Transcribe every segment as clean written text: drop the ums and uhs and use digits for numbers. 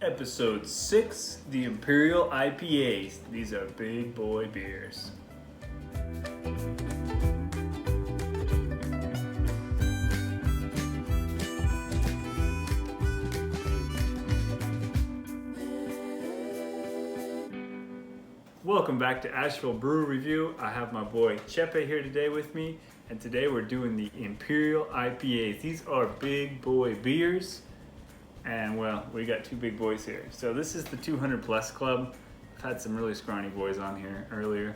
Episode 6, the Imperial IPAs. These are big boy beers. Welcome back to Asheville Brew Review. I have my boy Chepe here today with me, and today we're doing the Imperial IPAs. These are big boy beers, and well, we got two big boys here. So this is the 200 plus club. I've had some really scrawny boys on here earlier.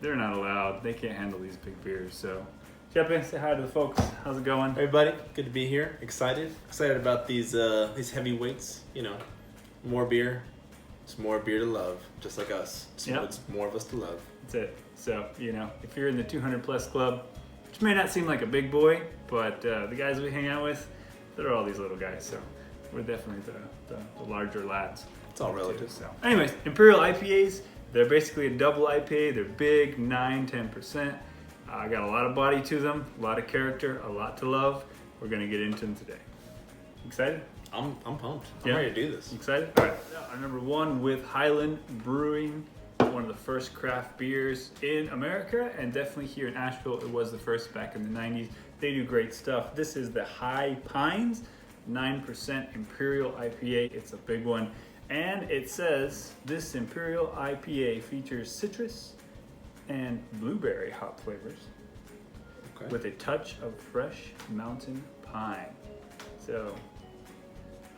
They're not allowed. They can't handle these big beers. So Chepe, say hi to the folks. How's it going? Hey everybody, good to be here. Excited about these heavyweights. You know, more beer. It's more beer to love, just like us. It's more of us to love. That's it. So, you know, if you're in the 200 plus club, which may not seem like a big boy, but the guys we hang out with, they're all these little guys. So we're definitely the larger lads. It's all relative. So anyways, Imperial IPAs, they're basically a double IPA. They're big, 9-10%. Got a lot of body to them, a lot of character, a lot to love. We're going to get into them today. Excited? I'm pumped. I'm ready to do this. Excited? All right. Our number one with Highland Brewing, one of the first craft beers in America, and definitely here in Asheville. It was the first back in the 90s. They do great stuff. This is the High Pines, 9% Imperial IPA. It's a big one. And it says this Imperial IPA features citrus and blueberry hop flavors with a touch of fresh mountain pine. So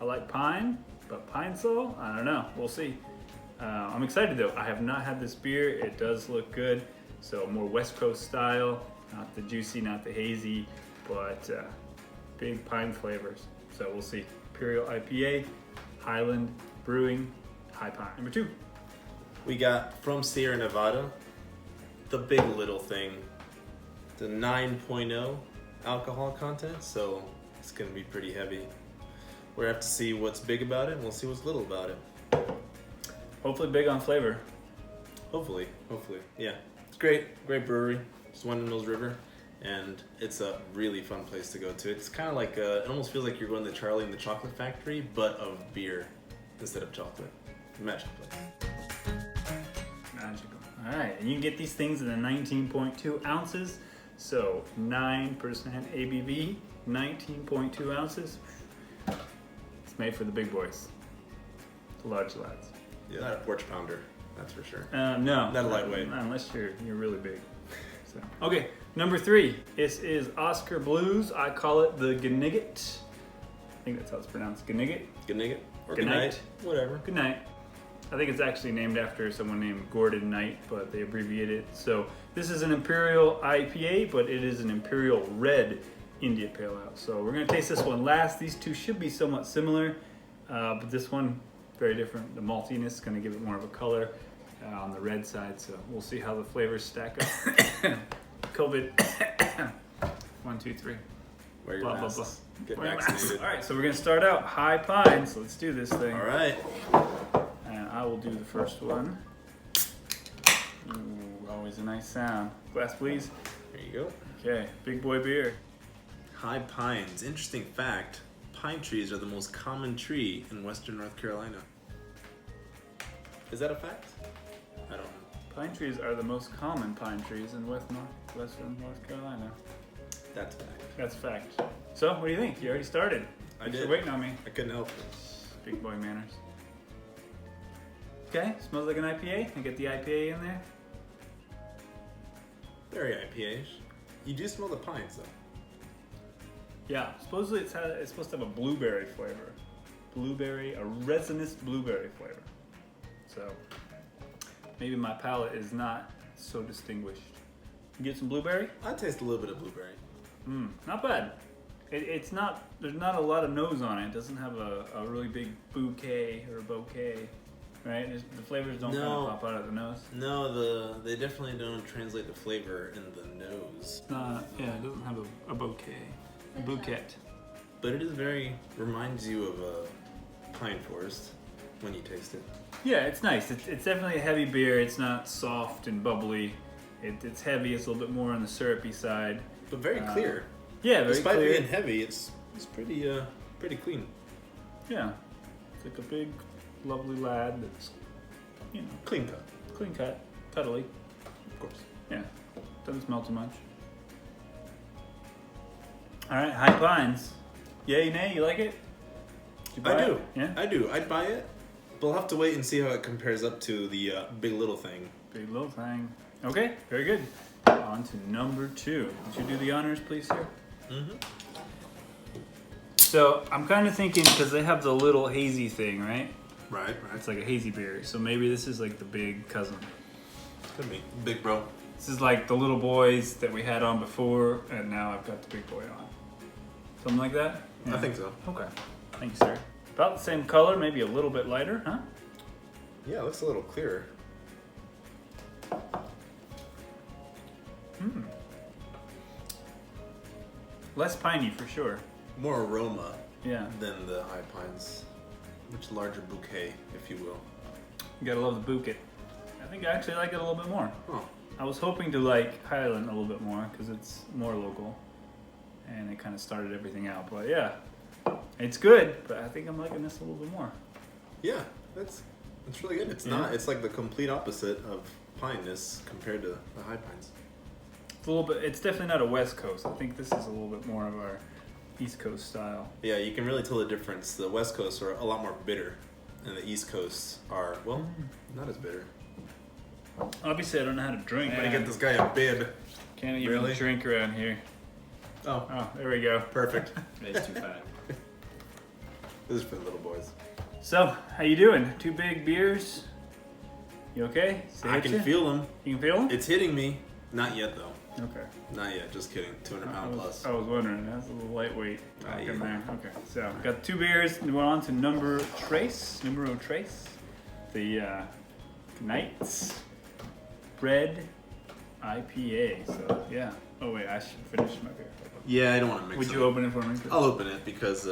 I like pine, but pine sol, I don't know. We'll see. I'm excited though. I have not had this beer. It does look good. So more West Coast style, not the juicy, not the hazy, but big pine flavors. So we'll see. Imperial IPA, Highland Brewing, High Pine. Number two. We got from Sierra Nevada, the big little thing, the 9.0 alcohol content. So it's gonna be pretty heavy. We're gonna have to see what's big about it, and we'll see what's little about it. Hopefully big on flavor. Hopefully. Yeah. It's great brewery. It's one in Mills River, and it's a really fun place to go to. It's kind of like, it almost feels like you're going to Charlie and the Chocolate Factory, but of beer instead of chocolate. Magical place. Magical. All right, and you can get these things in the 19.2 ounces. So 9% ABV, 19.2 ounces. Made for the big boys, the large lads. Yeah, not a porch pounder, that's for sure. No, not a lightweight, unless you're really big. So okay, number 3. This is Oskar Blues. I call it the Gnigget. I think that's how it's pronounced. Gnigget. Gnigget or Good night. Whatever. Good night. I think it's actually named after someone named Gordon Knight, but they abbreviate it. So this is an Imperial IPA, but it is an Imperial Red India Pale Ale. So we're going to taste this one last. These two should be somewhat similar, but this one very different. The maltiness is going to give it more of a color on the red side. So we'll see how the flavors stack up. COVID. 1, 2, 3. Wear your masks. Get Wear vaccinated. All right, so we're going to start out High Pine. So let's do this thing. All right. And I will do the first one. Ooh, always a nice sound. Glass, please. There you go. Okay, big boy beer. High pines. Interesting fact, pine trees are the most common tree in western North Carolina. Is that a fact? I don't know. Pine trees are the most common pine trees in western North Carolina. That's a fact. That's a fact. So, what do you think? You already started. I Thanks did. for waiting on me. I couldn't help it. Big boy manners. Okay, smells like an IPA. Can I get the IPA in there? Very IPA-ish. You do smell the pines though. Yeah, supposedly it's supposed to have a blueberry flavor. A resinous blueberry flavor. So, maybe my palate is not so distinguished. You get some blueberry? I taste a little bit of blueberry. Not bad. It's not, there's not a lot of nose on it. It doesn't have a really big bouquet, right? The flavors don't kind of pop out of the nose. No, they definitely don't translate the flavor in the nose. It doesn't have a bouquet. A bouquet. But it is reminds you of a pine forest when you taste it. Yeah, it's nice. It's definitely a heavy beer. It's not soft and bubbly. It's heavy. It's a little bit more on the syrupy side. But very clear. Yeah, very Despite clear. being heavy, it's pretty clean. Yeah, it's like a big lovely lad that's, you know, Clean cut, clean cut, cuddly. of course. Yeah, doesn't smell too much. All right, High Pines. Yay, nay, you like it? Did you buy I it? do. Yeah? I do. I'd buy it, but I'll have to wait and see how it compares up to the Big Little Thing. Big little thing. Okay, very good. On to number 2. Would you do the honors, please, sir? Mm-hmm. So I'm kind of thinking, because they have the little hazy thing, right? Right. It's like a hazy beer. So maybe this is like the big cousin. Could be. Big bro. This is like the little boys that we had on before, and now I've got the big boy on. Something like that? I think so. Okay. Thank you, sir. About the same color, maybe a little bit lighter, huh? Yeah, it looks a little clearer. Less piney for sure. More aroma Yeah. than the High Pines. Much larger bouquet, if you will. You gotta love the bouquet. I think I actually like it a little bit more. Oh. I was hoping to like Highland a little bit more because it's more local, and it kind of started everything out. But yeah, it's good. But I think I'm liking this a little bit more. Yeah, it's really good. It's not. It's like the complete opposite of pineness compared to the High Pines. It's a little bit. It's definitely not a West Coast. I think this is a little bit more of our East Coast style. Yeah, you can really tell the difference. The West Coast are a lot more bitter, and the East Coast are, well, not as bitter. Obviously, I don't know how to drink. I'm gonna get this guy a bib. Can't even Really? drink around here. Oh, Oh, there we go. perfect. It's too fat. This is for the little boys. So, how you doing? 2 big beers. You okay? Does it I hit can you? feel them. You can feel them? It's hitting me. Not yet, though. Okay. Not yet. Just kidding. 200 I pound was, plus. I was wondering. That's a little lightweight. Ah, in yeah. there. Okay. So got 2 beers. We went on to numero tres. The Knights Red IPA. So yeah. Oh wait, I should finish my beer. Yeah, I don't want to mix Would them. you open it for me? I'll open it because,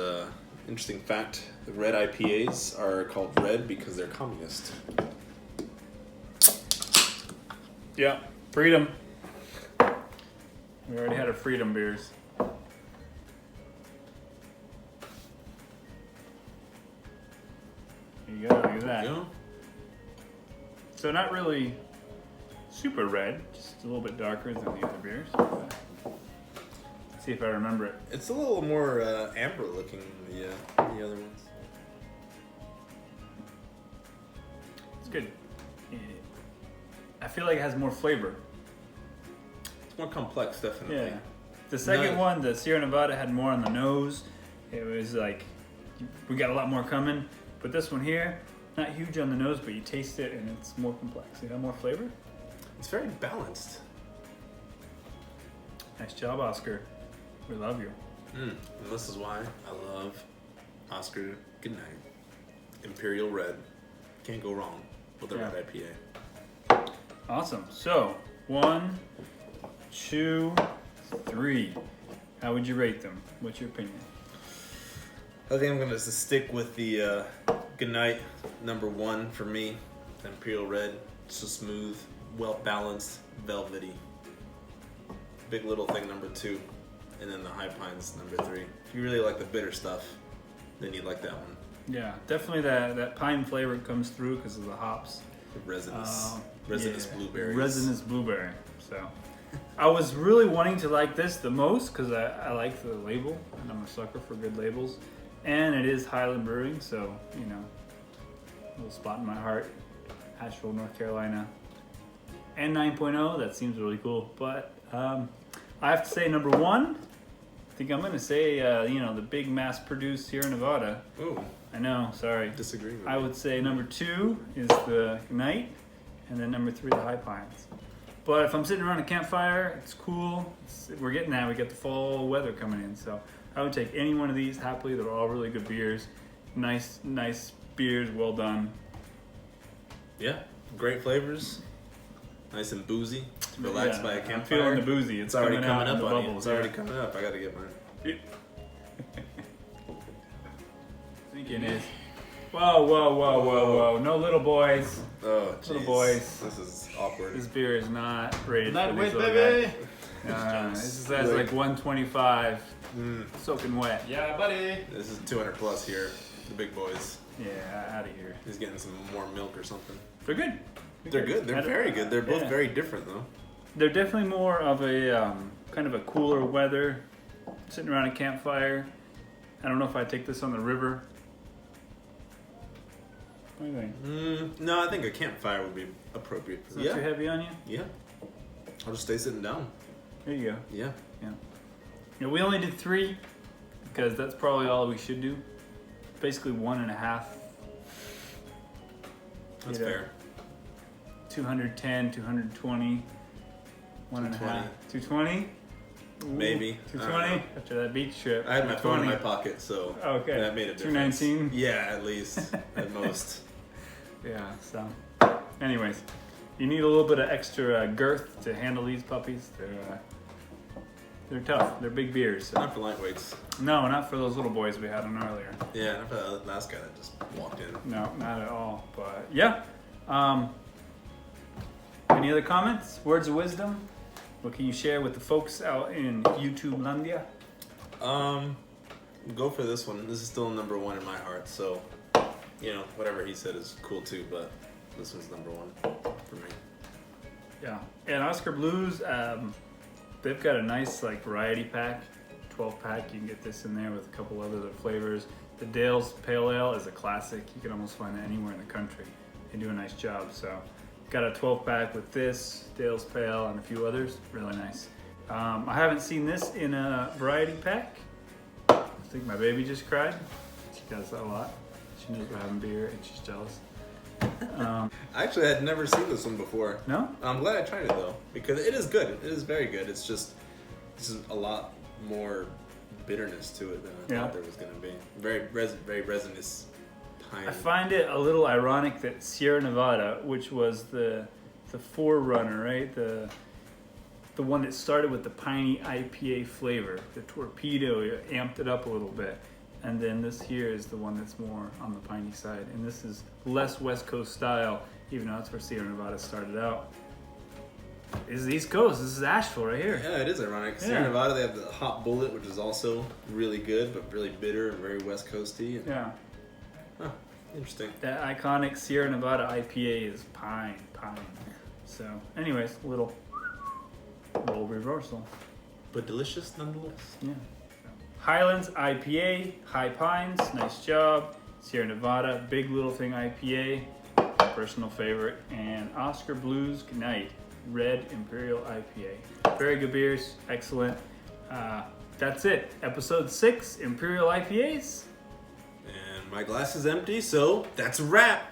interesting fact, the red IPAs are called red because they're communist. Yeah. Freedom. We already had our Freedom beers. There you go. Look at that. You know? So not really super red, just a little bit darker than the other beers. Let's see if I remember it. It's a little more amber looking than the other ones. It's good. I feel like it has more flavor. It's more complex, definitely. Yeah. The second No. one, the Sierra Nevada, had more on the nose. It was like, we got a lot more coming. But this one here, not huge on the nose, but you taste it and it's more complex. You got more flavor? It's very balanced. Nice job, Oskar. We love you. And this is why I love Oskar Goodnight. Imperial Red. Can't go wrong with a Yeah. red IPA. Awesome. So, 1, 2, 3. How would you rate them? What's your opinion? I think I'm going to stick with the Goodnight #1 for me. The Imperial Red. It's so smooth, well balanced, velvety. Big Little Thing #2. And then the High Pines #3. If you really like the bitter stuff, then you'd like that one. Yeah, definitely that pine flavor comes through because of the hops. The resinous, Yeah, blueberries. Resinous blueberry. So, I was really wanting to like this the most because I like the label and I'm a sucker for good labels. And it is Highland Brewing, so, you know, a little spot in my heart. Asheville, North Carolina. And 9.0, that seems really cool. But I have to say, #1, I think I'm going to say, the big mass produced here in Nevada. Ooh, I know, sorry. disagree with I you. would say #2 is the Knight, and then #3 the High Pines. But if I'm sitting around a campfire, it's cool. We're getting that. We get the fall weather coming in, so I would take any one of these happily. They're all really good beers. Nice beers, well done. Yeah, great flavors. Nice and boozy. Relaxed by a I'm campfire. feeling the boozy. It's already coming out coming in up the on you. bubbles, It's already yeah. coming up. I gotta get mine. I think it is. Whoa. No little boys. Oh, jeez. Little boys. This is awkward. This beer is not rated for Lightweight, these little baby. guys. This is like 125, soaking wet. Yeah, buddy. This is 200 plus here. The big boys. Yeah, out of here. He's getting some more milk or something. They're good. They're good. They're very good. They're both Yeah. very different, though. They're definitely more of a kind of a cooler weather, sitting around a campfire. I don't know if I take this on the river. What do you think? No, I think a campfire would be appropriate. Is that too heavy on you? Yeah. I'll just stay sitting down. There you go. Yeah. Yeah, we only did 3 because that's probably all we should do. Basically 1.5. That's fair. 210, 220, 1.5. 220. 220? Maybe. 220 after that beach trip. I had my phone in 220. my pocket, so Okay. that made a difference. 219? Yeah, at least. At most. Yeah, so. Anyways, you need a little bit of extra girth to handle these puppies. They're tough. They're big beers. So. Not for lightweights. No, not for those little boys we had on earlier. Yeah, not for that last guy that just walked in. No, not at all. But yeah. Any other comments? Words of wisdom? What can you share with the folks out in YouTube Landia? Go for this one. This is still number 1 in my heart, so whatever he said is cool too, but this one's number 1 for me. Yeah. And Oskar Blues, they've got a nice like variety pack, 12 pack. You can get this in there with a couple other flavors. The Dale's Pale Ale is a classic. You can almost find it anywhere in the country. They do a nice job. So got a 12 pack with this, Dale's Pale, and a few others. Really nice. I haven't seen this in a variety pack. I think my baby just cried. She does that a lot. She knows we're having beer and she's jealous. Actually, I had never seen this one before. No? I'm glad I tried it though, because it is good. It is very good. It's just a lot more bitterness to it than I thought there was going to be. Very resinous, pine. I find it a little ironic that Sierra Nevada, which was the forerunner, right? The one that started with the piney IPA flavor, the torpedo, amped it up a little bit. And then this here is the one that's more on the piney side. And this is less West Coast style, even though that's where Sierra Nevada started out. This is East Coast. This is Asheville right here. Yeah, it is ironic. Sierra Nevada, they have the Hot Bullet, which is also really good, but really bitter and very West Coasty. Yeah. Huh, interesting. That iconic Sierra Nevada IPA is pine. So, anyways, little role reversal. But delicious nonetheless. Yeah. Highlands IPA, High Pines, nice job. Sierra Nevada, Big Little Thing IPA, personal favorite. And Oskar Blues Night, Red Imperial IPA. Very good beers, excellent. That's it. Episode 6, Imperial IPAs. And my glass is empty, so that's a wrap.